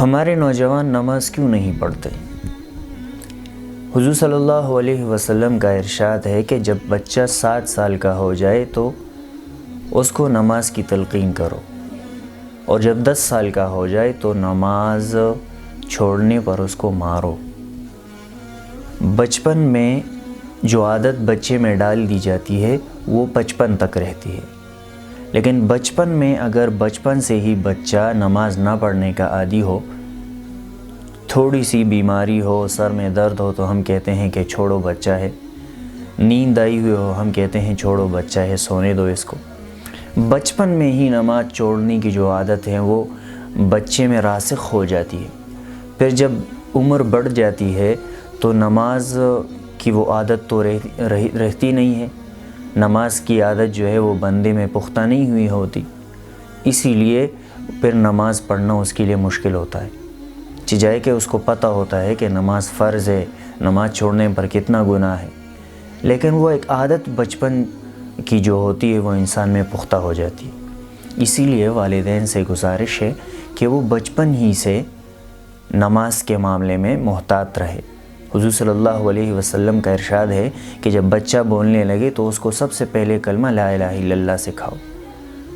ہمارے نوجوان نماز کیوں نہیں پڑھتے؟ حضور صلی اللہ علیہ وسلم کا ارشاد ہے کہ جب بچہ 7 سال کا ہو جائے تو اس کو نماز کی تلقین کرو، اور جب 10 سال کا ہو جائے تو نماز چھوڑنے پر اس کو مارو۔ بچپن میں جو عادت بچے میں ڈال دی جاتی ہے وہ 55 تک رہتی ہے، لیکن بچپن میں اگر بچپن سے ہی بچہ نماز نہ پڑھنے کا عادی ہو، تھوڑی سی بیماری ہو، سر میں درد ہو تو ہم کہتے ہیں کہ چھوڑو بچہ ہے، نیند آئی ہوئی ہو ہم کہتے ہیں چھوڑو بچہ ہے، سونے دو اس کو۔ بچپن میں ہی نماز چھوڑنے کی جو عادت ہے وہ بچے میں راسخ ہو جاتی ہے، پھر جب عمر بڑھ جاتی ہے تو نماز کی وہ عادت تو رہتی نہیں ہے، نماز کی عادت جو ہے وہ بندے میں پختہ نہیں ہوئی ہوتی، اسی لیے پھر نماز پڑھنا اس کے لیے مشکل ہوتا ہے، جائے کہ اس کو پتہ ہوتا ہے کہ نماز فرض ہے، نماز چھوڑنے پر کتنا گناہ ہے، لیکن وہ ایک عادت بچپن کی جو ہوتی ہے وہ انسان میں پختہ ہو جاتی ہے۔ اسی لیے والدین سے گزارش ہے کہ وہ بچپن ہی سے نماز کے معاملے میں محتاط رہے۔ حضور صلی اللہ علیہ وسلم کا ارشاد ہے کہ جب بچہ بولنے لگے تو اس کو سب سے پہلے کلمہ لا الہ الا اللہ سکھاؤ،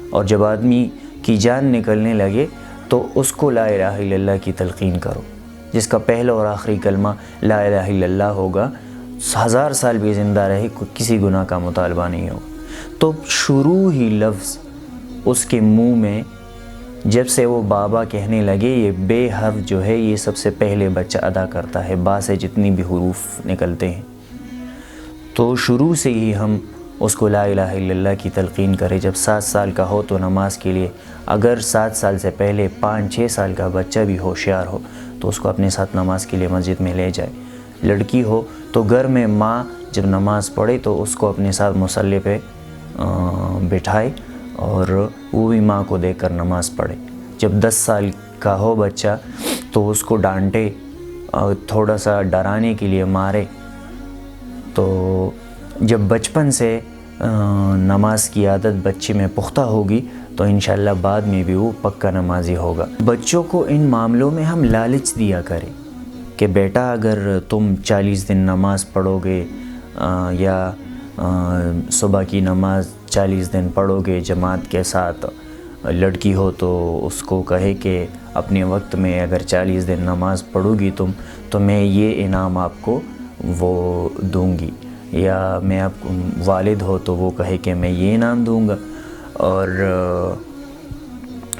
اور جب آدمی کی جان نکلنے لگے تو اس کو لا الہ الا اللہ کی تلقین کرو، جس کا پہلا اور آخری کلمہ لا الہ الا اللہ ہوگا، 1000 سال بھی زندہ رہے کسی گناہ کا مطالبہ نہیں ہوگا۔ تو شروع ہی لفظ اس کے منہ میں جب سے وہ بابا کہنے لگے، یہ بے حرف جو ہے یہ سب سے پہلے بچہ ادا کرتا ہے، با سے جتنی بھی حروف نکلتے ہیں، تو شروع سے ہی ہم اس کو لا الہ الا اللہ کی تلقین کرے۔ جب 7 سال کا ہو تو نماز کے لیے، اگر 7 سال سے پہلے 5-6 سال کا بچہ بھی ہوشیار ہو تو اس کو اپنے ساتھ نماز کے لیے مسجد میں لے جائے۔ لڑکی ہو تو گھر میں ماں جب نماز پڑھے تو اس کو اپنے ساتھ مصلی پہ بٹھائے اور وہ بھی ماں کو دیکھ کر نماز پڑھے۔ جب 10 سال کا ہو بچہ تو اس کو ڈانٹے، تھوڑا سا ڈرانے کے لیے مارے۔ تو جب بچپن سے نماز کی عادت بچے میں پختہ ہوگی تو انشاءاللہ بعد میں بھی وہ پکا نمازی ہوگا۔ بچوں کو ان معاملوں میں ہم لالچ دیا کریں کہ بیٹا اگر تم 40 دن نماز پڑھو گے یا صبح کی نماز 40 دن پڑھو گے جماعت کے ساتھ، لڑکی ہو تو اس کو کہے کہ اپنے وقت میں اگر 40 دن نماز پڑھو گی تم تو میں یہ انعام آپ کو وہ دوں گی، یا میں آپ کو والد ہو تو وہ کہے کہ میں یہ انعام دوں گا۔ اور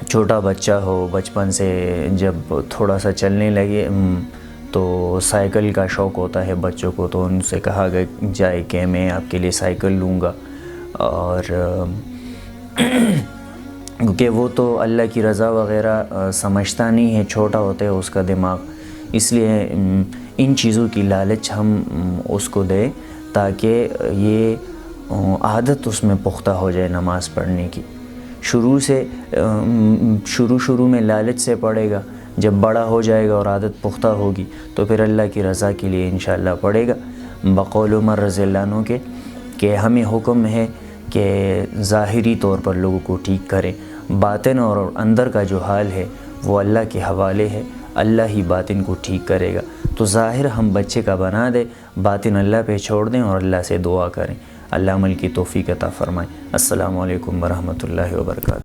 چھوٹا بچہ ہو بچپن سے جب تھوڑا سا چلنے لگے تو سائیکل کا شوق ہوتا ہے بچوں کو، تو ان سے کہا جائے کہ میں آپ کے لیے سائیکل لوں گا، اور کیونکہ وہ تو اللہ کی رضا وغیرہ سمجھتا نہیں ہے، چھوٹا ہوتا ہے اس کا دماغ، اس لیے ان چیزوں کی لالچ ہم اس کو دیں تاکہ یہ عادت اس میں پختہ ہو جائے نماز پڑھنے کی۔ شروع میں لالچ سے پڑھے گا، جب بڑا ہو جائے گا اور عادت پختہ ہوگی تو پھر اللہ کی رضا کے لیے انشاءاللہ پڑھے گا۔ بقول عمر رضی اللہ عنہ کے کہ ہمیں حکم ہے کہ ظاہری طور پر لوگوں کو ٹھیک کریں، باطن اور اندر کا جو حال ہے وہ اللہ کے حوالے ہے، اللہ ہی باطن کو ٹھیک کرے گا۔ تو ظاہر ہم بچے کا بنا دیں، باطن اللہ پہ چھوڑ دیں اور اللہ سے دعا کریں، اللہ عمل کی توفیق عطا فرمائے۔ السلام علیکم ورحمۃ اللہ وبرکاتہ۔